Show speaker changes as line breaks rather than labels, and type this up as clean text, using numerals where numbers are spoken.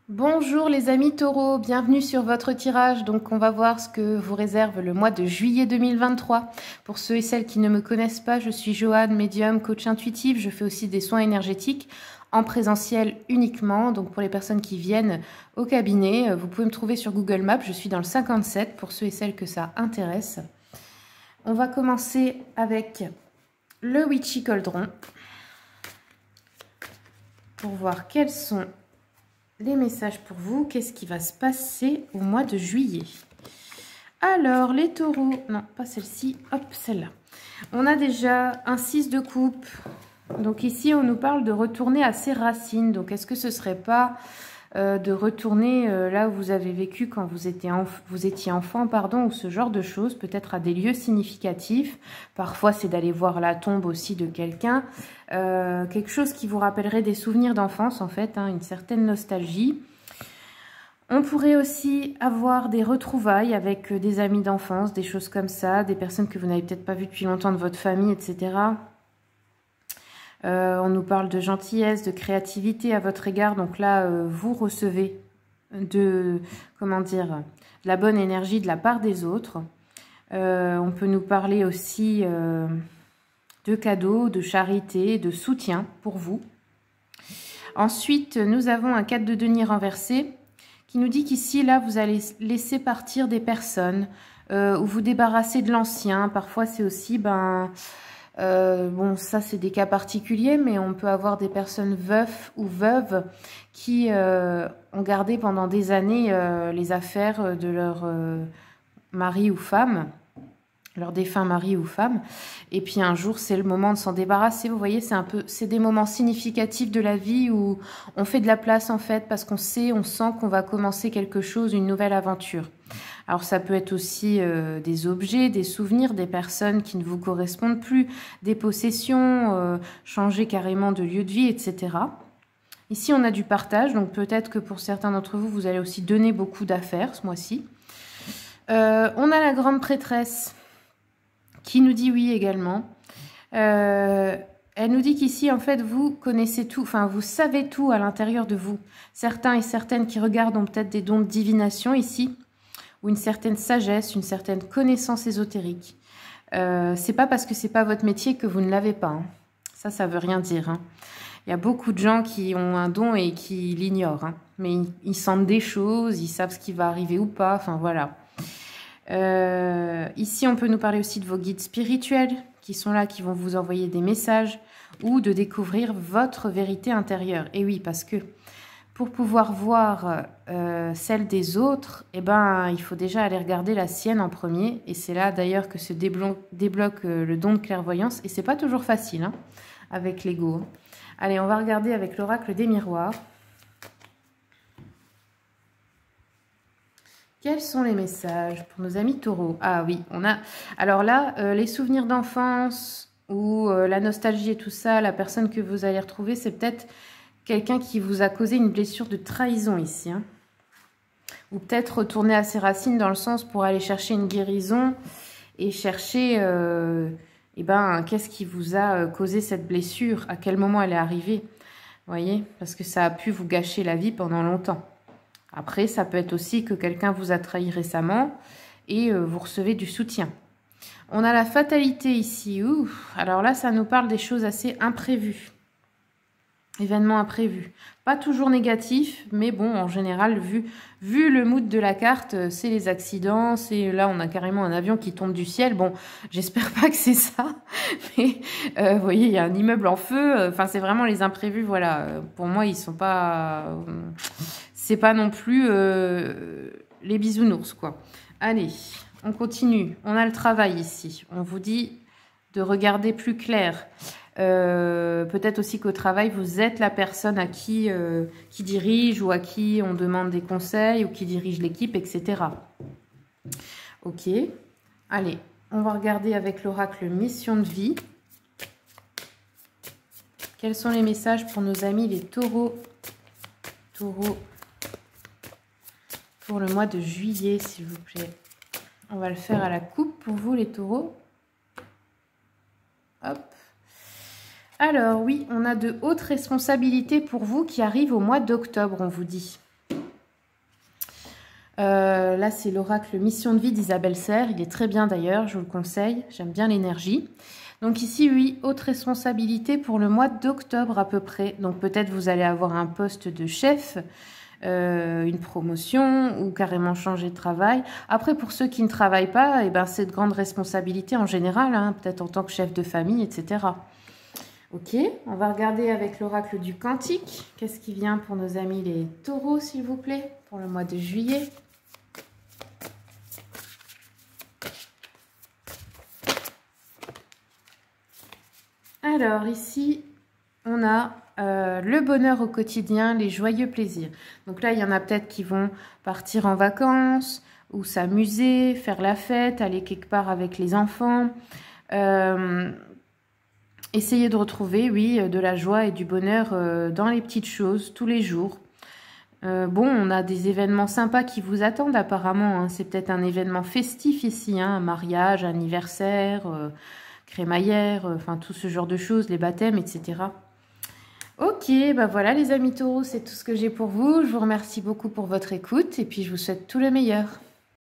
Bonjour les amis taureaux, bienvenue sur votre tirage. Donc on va voir ce que vous réserve le mois de juillet 2023. Pour ceux et celles qui ne me connaissent pas, je suis Joanne, médium, coach intuitif. Je fais aussi des soins énergétiques en présentiel uniquement. Donc pour les personnes qui viennent au cabinet, vous pouvez me trouver sur Google Maps. Je suis dans le 57 pour ceux et celles que ça intéresse. On va commencer avec le Witchy Cauldron pour voir quels sont les messages pour vous. Qu'est-ce qui va se passer au mois de juillet? Alors, les taureaux... Non, pas celle-ci. Hop, celle-là. On a déjà un 6 de coupe. Donc ici, on nous parle de retourner à ses racines. Donc, est-ce que ce serait pas de retourner là où vous avez vécu quand vous étiez enfant, pardon, ou ce genre de choses, peut-être à des lieux significatifs. Parfois, c'est d'aller voir la tombe aussi de quelqu'un. Quelque chose qui vous rappellerait des souvenirs d'enfance, en fait, hein, une certaine nostalgie. On pourrait aussi avoir des retrouvailles avec des amis d'enfance, des choses comme ça, des personnes que vous n'avez peut-être pas vues depuis longtemps de votre famille, etc. On nous parle de gentillesse, de créativité à votre égard. Donc là, vous recevez comment dire, de la bonne énergie de la part des autres. On peut nous parler aussi de cadeaux, de charité, de soutien pour vous. Ensuite, nous avons un 4 de denier renversé qui nous dit qu'ici, là, vous allez laisser partir des personnes ou vous débarrasser de l'ancien. Parfois, c'est aussi... bon, ça, c'est des cas particuliers, mais on peut avoir des personnes veufs ou veuves qui ont gardé pendant des années les affaires de leur mari ou femme, leur défunt mari ou femme, et puis un jour c'est le moment de s'en débarrasser. Vous voyez, c'est des moments significatifs de la vie où on fait de la place en fait, parce on sent qu'on va commencer quelque chose, une nouvelle aventure. Alors ça peut être aussi des objets, des souvenirs, des personnes qui ne vous correspondent plus, des possessions, changer carrément de lieu de vie, etc. Ici on a du partage, donc peut-être que pour certains d'entre vous, vous allez aussi donner beaucoup d'affaires ce mois-ci. On a la grande prêtresse qui nous dit oui également. Elle nous dit qu'ici, en fait, vous connaissez tout, enfin, vous savez tout à l'intérieur de vous. Certains et certaines qui regardent ont peut-être des dons de divination ici, ou une certaine sagesse, une certaine connaissance ésotérique. C'est pas parce que c'est pas votre métier que vous ne l'avez pas. Hein. Ça veut rien dire. Hein. Il y a beaucoup de gens qui ont un don et qui l'ignorent. Hein. Mais ils sentent des choses, ils savent ce qui va arriver ou pas, enfin voilà. Ici, on peut nous parler aussi de vos guides spirituels qui sont là, qui vont vous envoyer des messages ou de découvrir votre vérité intérieure. Et oui, parce que pour pouvoir voir celle des autres, eh ben, il faut déjà aller regarder la sienne en premier. Et c'est là d'ailleurs que se débloque le don de clairvoyance. Et c'est pas toujours facile hein, avec l'ego. Allez, on va regarder avec l'oracle des miroirs. Quels sont les messages pour nos amis taureaux? Ah oui, on a... Alors là, les souvenirs d'enfance ou la nostalgie et tout ça, la personne que vous allez retrouver, c'est peut-être quelqu'un qui vous a causé une blessure de trahison ici. Hein. Ou peut-être retourner à ses racines dans le sens pour aller chercher une guérison et chercher... eh ben, qu'est-ce qui vous a causé cette blessure? À quel moment elle est arrivée? Vous voyez? Parce que ça a pu vous gâcher la vie pendant longtemps. Après, ça peut être aussi que quelqu'un vous a trahi récemment et vous recevez du soutien. On a la fatalité ici. Ouh, alors là, ça nous parle des choses assez imprévues. Événements imprévus. Pas toujours négatifs, mais bon, en général, vu le mood de la carte, c'est les accidents. C'est là, on a carrément un avion qui tombe du ciel. Bon, j'espère pas que c'est ça. Mais vous voyez, il y a un immeuble en feu. Enfin, c'est vraiment les imprévus. Voilà. Pour moi, ils sont pas... c'est pas non plus les bisounours, quoi. Allez, on continue. On a le travail ici. On vous dit de regarder plus clair. Peut-être aussi qu'au travail, vous êtes la personne à qui dirige ou à qui on demande des conseils ou qui dirige l'équipe, etc. Ok. Allez, on va regarder avec l'oracle mission de vie. Quels sont les messages pour nos amis les taureaux? Taureaux. Pour le mois de juillet, s'il vous plaît. On va le faire à la coupe pour vous, les taureaux. Hop. Alors, oui, on a de hautes responsabilités pour vous qui arrivent au mois d'octobre, on vous dit. Là, c'est l'oracle Mission de vie d'Isabelle Serre. Il est très bien d'ailleurs, je vous le conseille. J'aime bien l'énergie. Donc ici, oui, haute responsabilité pour le mois d'octobre à peu près. Donc peut-être vous allez avoir un poste de chef, une promotion ou carrément changer de travail. Après, pour ceux qui ne travaillent pas, eh ben, c'est de grandes responsabilités en général, hein, peut-être en tant que chef de famille, etc. Ok, on va regarder avec l'oracle du Cantique. Qu'est-ce qui vient pour nos amis les taureaux, s'il vous plaît, pour le mois de juillet? Alors ici, on a le bonheur au quotidien, les joyeux plaisirs. Donc là, il y en a peut-être qui vont partir en vacances ou s'amuser, faire la fête, aller quelque part avec les enfants. Essayer de retrouver, oui, de la joie et du bonheur dans les petites choses, tous les jours. Bon, on a des événements sympas qui vous attendent apparemment. Hein. C'est peut-être un événement festif ici, hein, un mariage, anniversaire, crémaillère, enfin tout ce genre de choses, les baptêmes, etc. Ok, bah voilà les amis taureaux, c'est tout ce que j'ai pour vous. Je vous remercie beaucoup pour votre écoute et puis je vous souhaite tout le meilleur.